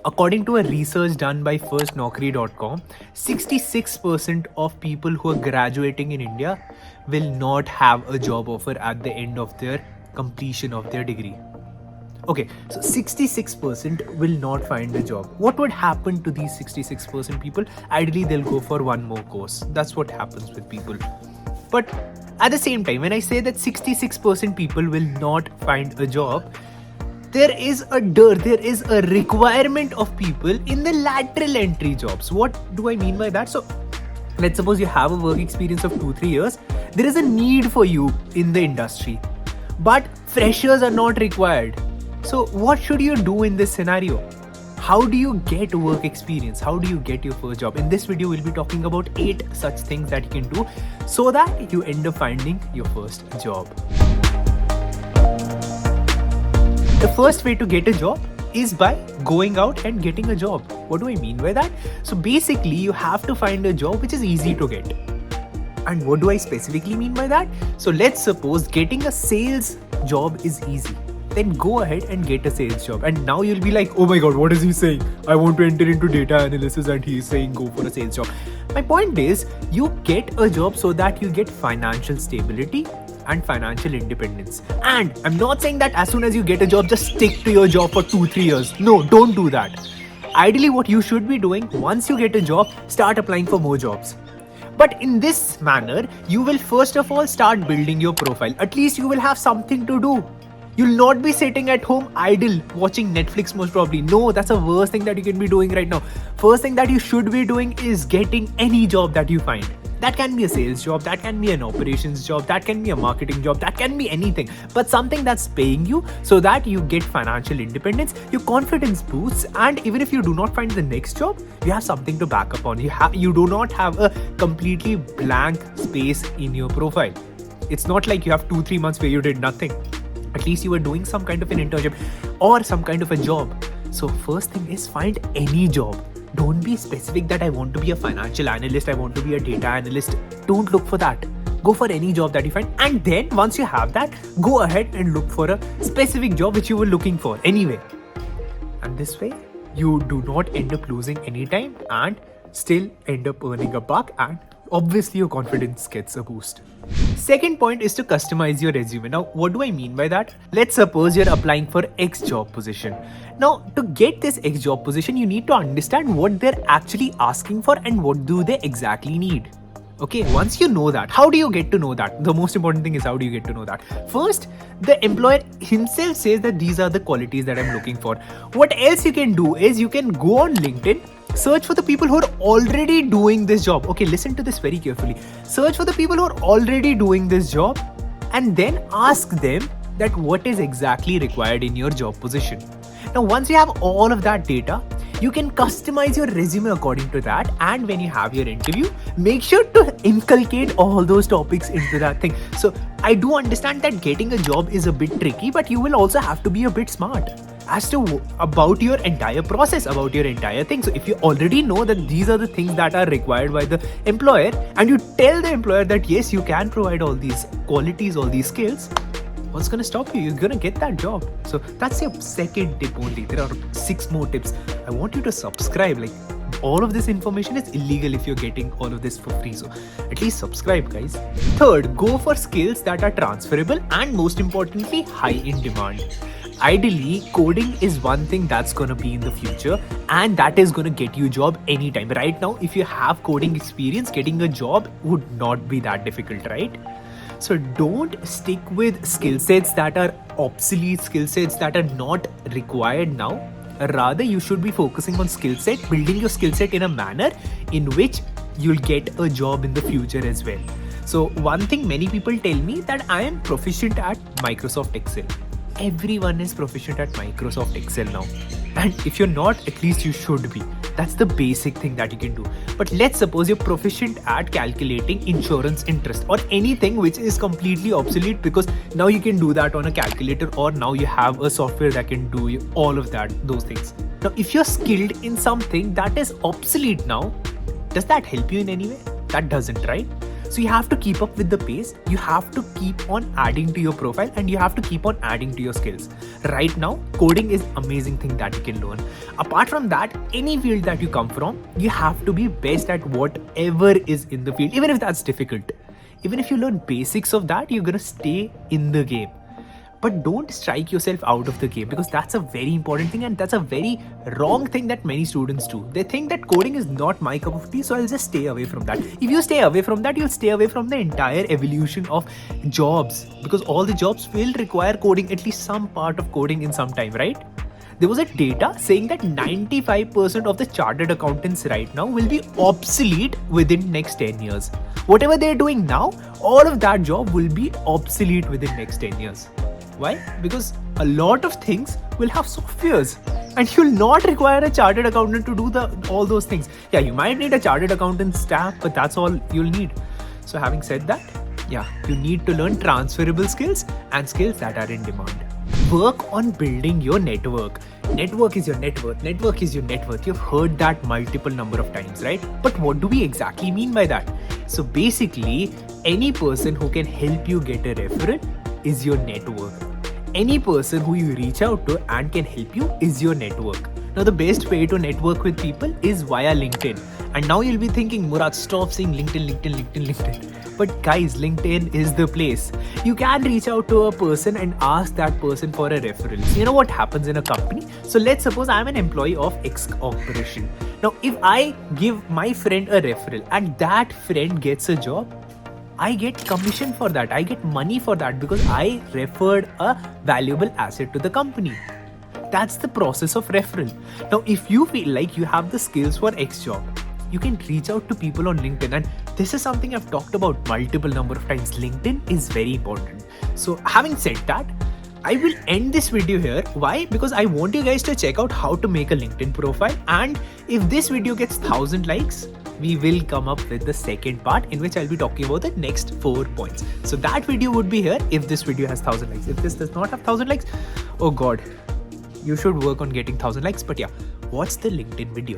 According to a research done by firstnaukri.com, 66% of people who are graduating in India will not have a job offer at the end of their completion of their degree. Okay, so 66% will not find a job. What would happen to these 66% people? Ideally, they'll go for one more course. That's what happens with people. But at the same time, when I say that 66% people will not find a job, there is a requirement of people in the lateral entry jobs. What do I mean by that? So let's suppose you have a work experience of 2-3 years. There is a need for you in the industry, but freshers are not required. So what should you do in this scenario? How do you get work experience? How do you get your first job? In this video, we'll be talking about 8 such things that you can do so that you end up finding your first job. The first way to get a job is by going out and getting a job. What do I mean by that? So basically, you have to find a job which is easy to get. And what do I specifically mean by that? So let's suppose getting a sales job is easy. Then go ahead and get a sales job. And now you'll be like, oh my god, what is he saying? I want to enter into data analysis and he's saying go for a sales job. My point is, you get a job so that you get financial stability and financial independence. And I'm not saying that as soon as you get a job, just stick to your job for 2-3 years. No, don't do that. Ideally, what you should be doing, once you get a job, start applying for more jobs. But in this manner, you will first of all start building your profile. At least you will have something to do. You'll not be sitting at home idle watching Netflix most probably. No, that's the worst thing that you can be doing right now. First thing that you should be doing is getting any job that you find. That can be a sales job, that can be an operations job, that can be a marketing job, that can be anything. But something that's paying you so that you get financial independence, your confidence boosts, and even if you do not find the next job, you have something to back up on. You do not have a completely blank space in your profile. It's not like you have 2-3 months where you did nothing. At least you were doing some kind of an internship or some kind of a job. So first thing is find any job. Don't be specific that I want to be a financial analyst, I want to be a data analyst. Don't look for that. Go for any job that you find. And then once you have that, go ahead and look for a specific job which you were looking for anyway. And this way, you do not end up losing any time and still end up earning a buck, and obviously your confidence gets a boost. Second point is to customize your resume. Now, what do I mean by that? Let's suppose you're applying for X job position. Now, to get this X job position, you need to understand what they're actually asking for and what do they exactly need. Okay, once you know that, how do you get to know that? The most important thing is how do you get to know that? First, the employer himself says that these are the qualities that I'm looking for. What else you can do is you can go on LinkedIn, search for the people who are already doing this job. Okay, listen to this very carefully. Search for the people who are already doing this job and then ask them that what is exactly required in your job position. Now, once you have all of that data, you can customize your resume according to that, and when you have your interview, make sure to inculcate all those topics into that thing. So I do understand that getting a job is a bit tricky, but you will also have to be a bit smart as to about your entire process, about your entire thing. So if you already know that these are the things that are required by the employer, and you tell the employer that yes, you can provide all these qualities, all these skills, what's gonna stop you? You're gonna get that job. So that's your second tip only. There are 6 more tips. I want you to subscribe. Like, all of this information is illegal if you're getting all of this for free. So at least subscribe, guys. Third, go for skills that are transferable and most importantly, high in demand. Ideally, coding is one thing that's gonna be in the future, and that is gonna get you a job anytime. Right now, if you have coding experience, getting a job would not be that difficult, right? So don't stick with skill sets that are obsolete, skill sets that are not required now. Rather, you should be focusing on skill set, building your skill set in a manner in which you'll get a job in the future as well. So one thing many people tell me that I am proficient at Microsoft Excel. Everyone is proficient at Microsoft Excel now. And if you're not, at least you should be. That's the basic thing that you can do. But let's suppose you're proficient at calculating insurance interest or anything which is completely obsolete, because now you can do that on a calculator, or now you have a software that can do all of those things. Now, if you're skilled in something that is obsolete now, does that help you in any way? That doesn't, right? So you have to keep up with the pace, you have to keep on adding to your profile, and you have to keep on adding to your skills. Right now, coding is amazing thing that you can learn. Apart from that, any field that you come from, you have to be best at whatever is in the field, even if that's difficult. Even if you learn basics of that, you're gonna stay in the game. But don't strike yourself out of the game, because that's a very important thing, and that's a very wrong thing that many students do. They think that coding is not my cup of tea, so I'll just stay away from that. If you stay away from that, you'll stay away from the entire evolution of jobs, because all the jobs will require coding, at least some part of coding in some time, right? There was a data saying that 95% of the chartered accountants right now will be obsolete within next 10 years. Whatever they're doing now, all of that job will be obsolete within next 10 years. Why? Because a lot of things will have softwares, and you'll not require a chartered accountant to do all those things. Yeah, you might need a chartered accountant stamp, but that's all you'll need. So having said that, yeah, you need to learn transferable skills and skills that are in demand. Work on building your network. Network is your net worth. Network is your net worth. You've heard that multiple number of times, right? But what do we exactly mean by that? So basically, any person who can help you get a referral is your network. Any person who you reach out to and can help you is your network. Now, the best way to network with people is via LinkedIn. And now you'll be thinking, Murad, stop saying LinkedIn. But guys, LinkedIn is the place. You can reach out to a person and ask that person for a referral. So you know what happens in a company? So let's suppose I'm an employee of X corporation. Now, if I give my friend a referral and that friend gets a job, I get commission for that. I get money for that because I referred a valuable asset to the company. That's the process of referral. Now, if you feel like you have the skills for X job, you can reach out to people on LinkedIn. And this is something I've talked about multiple number of times. LinkedIn is very important. So having said that, I will end this video here. Why? Because I want you guys to check out how to make a LinkedIn profile. And if this video gets 1,000 likes, we will come up with the second part in which I'll be talking about the next 4 points. So that video would be here if this video has 1,000 likes. If this does not have 1,000 likes, oh God, you should work on getting 1,000 likes. But yeah, watch the LinkedIn video.